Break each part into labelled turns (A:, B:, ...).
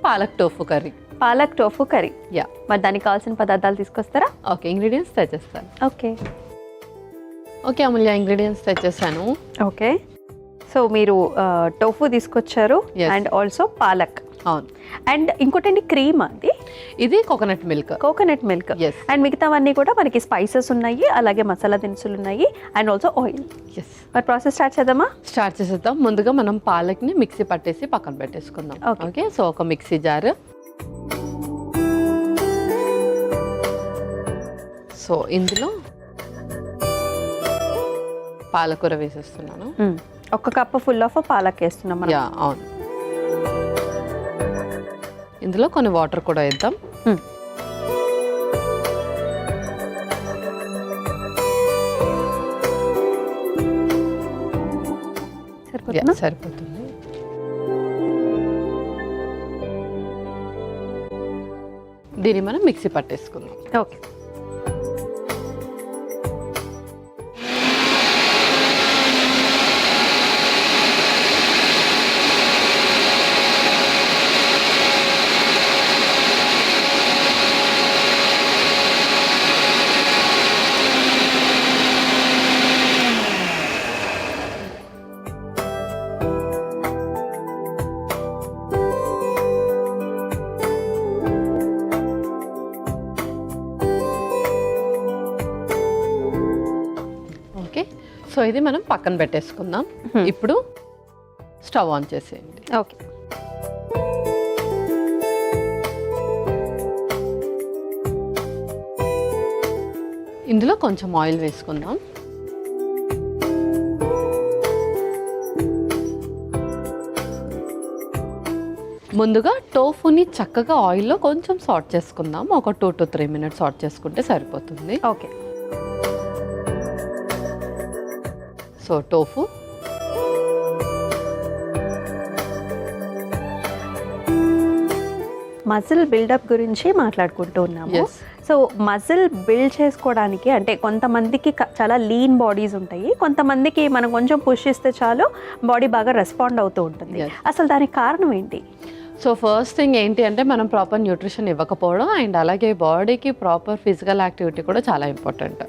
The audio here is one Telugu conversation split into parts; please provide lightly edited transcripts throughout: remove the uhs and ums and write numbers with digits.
A: Palak tofu curry.
B: Palak tofu curry.
A: Yeah.
B: మరి దానికి కావాల్సిన పదార్థాలు తీసుకొస్తారా?
A: ఓకే, ఇంగ్రీడియంట్స్ తెచ్చేస్తాను.
B: ఓకే
A: అమూల్య, ఇంగ్రీడియంట్స్ తెచ్చేసాను.
B: ఓకే, సో మీరు టోఫు తీసుకొచ్చారు అండ్ ఆల్సో పాలక్.
A: అవును.
B: అండ్ ఇంకోటండి క్రీమ్, అది
A: ఇది coconut milk.
B: Coconut milk. And మిగతావన్నీ కూడా మనకి స్పైసెస్ ఉన్నాయి, అలాగే మసాలా దినుసులు ఉన్నాయి, అండ్ ఆల్సో ఆయిల్. మరి ప్రాసెస్ స్టార్ట్ చేద్దామా?
A: స్టార్ట్ చేసేద్దాం. ముందుగా మనం పాలక్ని మిక్సీ పట్టేసి పక్కన పెట్టేసుకుందాం. ఓకే, సో ఒక మిక్సీ జార్. సో ఇందులో పాలకూర వేసేస్తున్నాను.
B: ఒక కప్పు ఫుల్ ఆఫ్ పాలక్ వేస్తున్నాం మనం.
A: యా, అవును. ఇందులో కొన్ని వాటర్ కూడా వేద్దాం. సరిపోతుంది. దీన్ని మనం మిక్సీ పట్టేసుకుందాం.
B: ఓకే.
A: సో ఇది మనం పక్కన పెట్టేసుకుందాం. ఇప్పుడు స్టవ్ ఆన్ చేసేయండి.
B: ఓకే.
A: ఇందులో కొంచెం ఆయిల్ వేసుకుందాం. ముందుగా టోఫుని చక్కగా ఆయిల్లో కొంచెం సాట్ చేసుకుందాం. ఒక 2 to 3 minutes సాట్ చేసుకుంటే సరిపోతుంది.
B: ఓకే.
A: సో టోఫు,
B: మజిల్ బిల్డప్ గురించి మాట్లాడుకుంటూ ఉన్నాము. సో మజిల్ బిల్డ్ చేసుకోవడానికి అంటే కొంతమందికి చాలా లీన్ బాడీస్ ఉంటాయి, కొంతమందికి మనం కొంచెం పుష్ ఇస్తే చాలు బాడీ బాగా రెస్పాండ్ అవుతూ ఉంటుంది. అసలు దానికి కారణం ఏంటి?
A: సో ఫస్ట్ థింగ్ ఏంటి అంటే మనం ప్రాపర్ న్యూట్రిషన్ ఇవ్వకపోవడం, అండ్ అలాగే బాడీకి ప్రాపర్ ఫిజికల్ యాక్టివిటీ కూడా చాలా ఇంపార్టెంట్.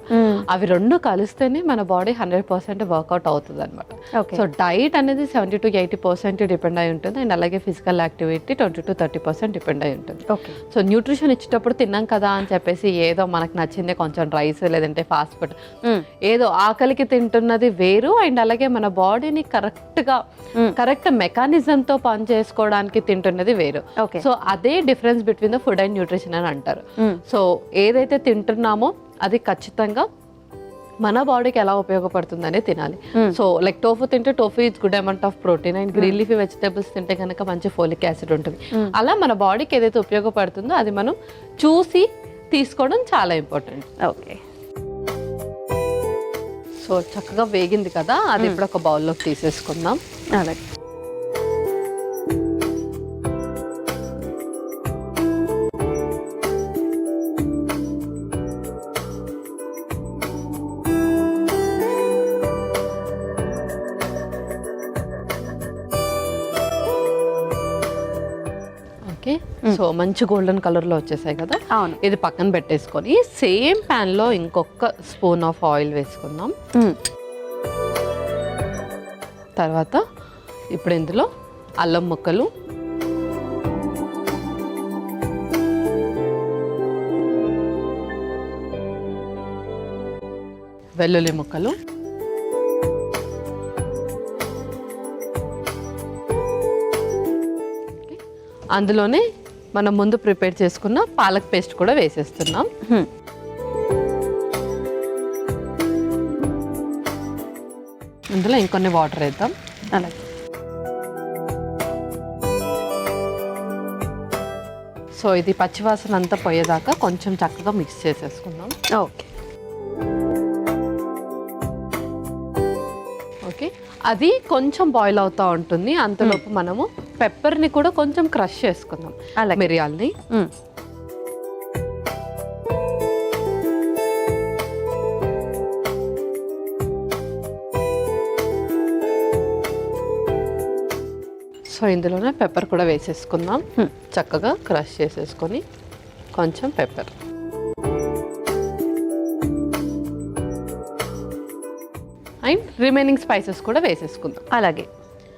A: అవి రెండు కలిస్తేనే మన బాడీ 100% వర్కౌట్ అవుతుంది అనమాట. సో డైట్ అనేది 70 to 80% డిపెండ్ అయి ఉంటుంది, అండ్ అలాగే ఫిజికల్ యాక్టివిటీ 20 to 30% డిపెండ్ అయి ఉంటుంది. సో న్యూట్రిషన్ ఇచ్చేటప్పుడు తిన్నాం కదా అని చెప్పేసి ఏదో మనకు నచ్చింది కొంచెం రైస్ లేదంటే ఫాస్ట్ ఫుడ్ ఏదో ఆకలికి తింటున్నది వేరు, అండ్ అలాగే మన బాడీని కరెక్ట్ మెకానిజంతో పని చేసుకోవడానికి తింటున్నది వేరు. సో అదే difference between the food and nutrition అని అంటారు. సో ఏదైతే తింటున్నామో అది ఖచ్చితంగా మన బాడీకి ఎలా ఉపయోగపడుతుందనే తినాలి. సో లైక్ టోఫు తింటే tofu is good amount of protein, and green leafy vegetables తింటే కనుక మంచి ఫోలిక్ యాసిడ్ ఉంటుంది. అలా మన బాడీకి ఏదైతే ఉపయోగపడుతుందో అది మనం చూసి తీసుకోవడం చాలా ఇంపార్టెంట్.
B: ఓకే.
A: సో చక్కగా వేగింది కదా, అది ఇప్పుడు ఒక బౌల్లోకి తీసేసుకుందాం.
B: అలాగే.
A: సో మంచి గోల్డెన్ కలర్లో వచ్చేసాయి కదా.
B: అవును.
A: ఇది పక్కన పెట్టేసుకొని సేమ్ ప్యాన్లో ఇంకొక స్పూన్ ఆఫ్ ఆయిల్ వేసుకుందాం. తర్వాత ఇప్పుడు ఇందులో అల్లం ముక్కలు, వెల్లుల్లి ముక్కలు, అందులోనే మనం ముందు ప్రిపేర్ చేసుకున్న పాలక్ పేస్ట్ కూడా వేసేస్తున్నాం. ఇందులో ఇంకొన్ని వాటర్ వేద్దాం.
B: అలాగే.
A: సో ఇది పచ్చివాసన అంతా పోయేదాకా కొంచెం చక్కగా మిక్స్ చేసేసుకుందాం.
B: ఓకే.
A: ఓకే, అది కొంచెం బాయిల్ అవుతూ ఉంటుంది. అంతలోపు మనము పెప్పర్ని కూడా కొంచెం క్రష్ చేసుకుందాం, మిరియాల్ని. సో ఇందులోనే పెప్పర్ కూడా వేసేసుకుందాం. చక్కగా క్రష్ చేసేసుకొని కొంచెం పెప్పర్, అండ్ రిమైనింగ్ స్పైసెస్ కూడా వేసేసుకుందాం.
B: అలాగే.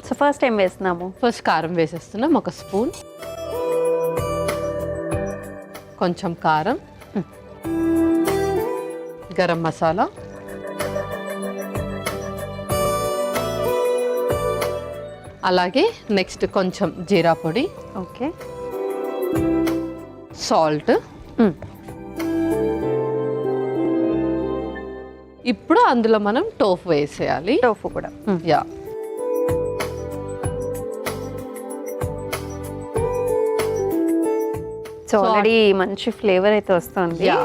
B: సో ఫస్ట్ ఏం వేస్తున్నాము?
A: ఫస్ట్ కారం వేసేస్తున్నాం, 1 స్పూన్. కొంచెం కారం, గరం మసాలా, అలాగే నెక్స్ట్ కొంచెం జీరా పొడి,
B: ఓకే,
A: సాల్ట్. ఇప్పుడు అందులో మనం టోఫు వేసేయాలి.
B: టోఫు కూడా.
A: యా.
B: సో ఆల్రెడీ మంచి ఫ్లేవర్ అయితే వస్తుంది.
A: యా.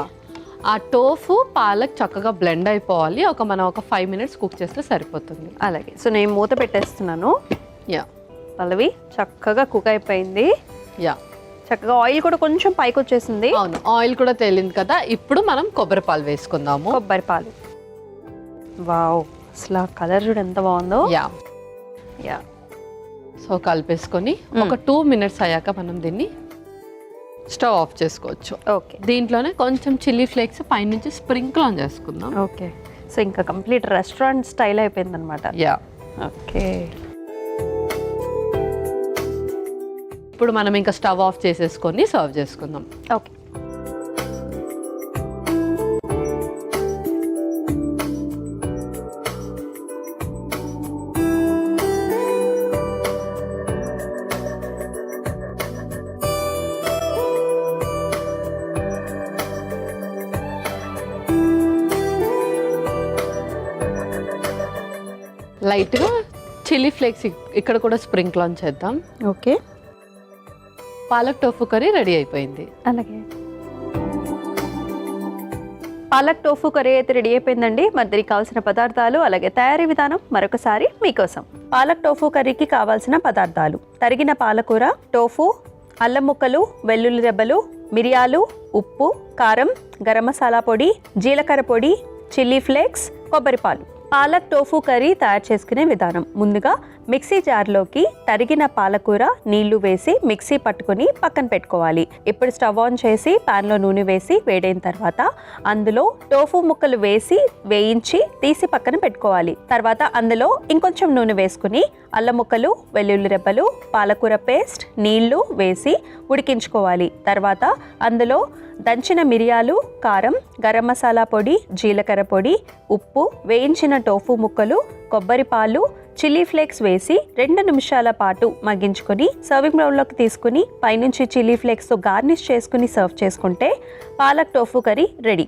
A: ఆ టోఫు పాలక్ చక్కగా బ్లెండ్ అయిపోవాలి. మనం ఒక 5 మినిట్స్ కుక్ చేస్తే సరిపోతుంది.
B: అలాగే. సో నేను మూత పెట్టేస్తున్నాను.
A: యా.
B: పల్లవి చక్కగా కుక్ అయిపోయింది.
A: యా.
B: చక్కగా ఆయిల్ కూడా కొంచెం పైకి వచ్చేసింది.
A: అవును, ఆయిల్ కూడా తేలింది కదా. ఇప్పుడు మనం కొబ్బరి పాలు వేసుకుందాము.
B: కొబ్బరి పాలు. వావ్, అసలు కలర్ చూడు ఎంత బాగుందో.
A: యా.
B: యా.
A: సో కలిపేసుకొని ఒక 2 మినిట్స్ అయ్యాక మనం దీన్ని స్టవ్ ఆఫ్ చేసుకోవచ్చు.
B: ఓకే.
A: దీంట్లోనే కొంచెం చిల్లీ ఫ్లేక్స్ పైనుంచి స్ప్రింకిల్ ఆన్ చేసుకుందాం.
B: ఓకే. సో ఇంకా కంప్లీట్ రెస్టారెంట్ స్టైల్ అయిపోయింది అనమాట.
A: యా.
B: ఓకే.
A: ఇప్పుడు మనం ఇంకా స్టవ్ ఆఫ్ చేసేసుకొని సర్వ్ చేసుకుందాం.
B: ఓకే.
A: లైట్గా చిల్లీ ఫ్లేక్స్ ఇక్కడ కూడా స్ప్రింకిల్ ఆన్ చేద్దాం.
B: Okay.
A: Palak tofu curry ready అయిపోయింది.
B: అలాగే. పాలక్ టోఫు కర్రీ అయితే రెడీ అయిపోయిందండి. మరి దీనికి కావాల్సిన పదార్థాలు అలాగే తయారీ విధానం మరొకసారి మీకోసం. పాలక్ టోఫు కర్రీకి కావాల్సిన పదార్థాలు: తరిగిన పాలకూర, టోఫు, అల్లం ముక్కలు, వెల్లుల్లి రెబ్బలు, మిరియాలు, ఉప్పు, కారం, గరం మసాలా పొడి, జీలకర్ర పొడి, చిల్లీ ఫ్లేక్స్, కొబ్బరి పాలు. పాలక్ టోఫు కర్రీ తయారు చేసుకునే విధానం: ముందుగా మిక్సీ జార్లోకి తరిగిన పాలకూర నీళ్లు వేసి మిక్సీ పట్టుకుని పక్కన పెట్టుకోవాలి. ఇప్పుడు స్టవ్ ఆన్ చేసి పాన్లో నూనె వేసి వేడైన తర్వాత అందులో టోఫు ముక్కలు వేసి వేయించి తీసి పక్కన పెట్టుకోవాలి. తర్వాత అందులో ఇంకొంచెం నూనె వేసుకుని అల్లం ముక్కలు, వెల్లుల్లి రెబ్బలు, పాలకూర పేస్ట్, నీళ్లు వేసి ఉడికించుకోవాలి. తర్వాత అందులో దంచిన మిరియాలు, కారం, గరం మసాలా పొడి, జీలకర్ర పొడి, ఉప్పు, వేయించిన టోఫు ముక్కలు, కొబ్బరి పాలు, చిల్లీ ఫ్లేక్స్ వేసి 2 నిమిషాల పాటు మగ్గించుకొని సర్వింగ్ బౌల్లోకి తీసుకుని పైనుంచి చిల్లీ ఫ్లేక్స్తో గార్నిష్ చేసుకుని సర్వ్ చేసుకుంటే పాలక్ టోఫు కర్రీ రెడీ.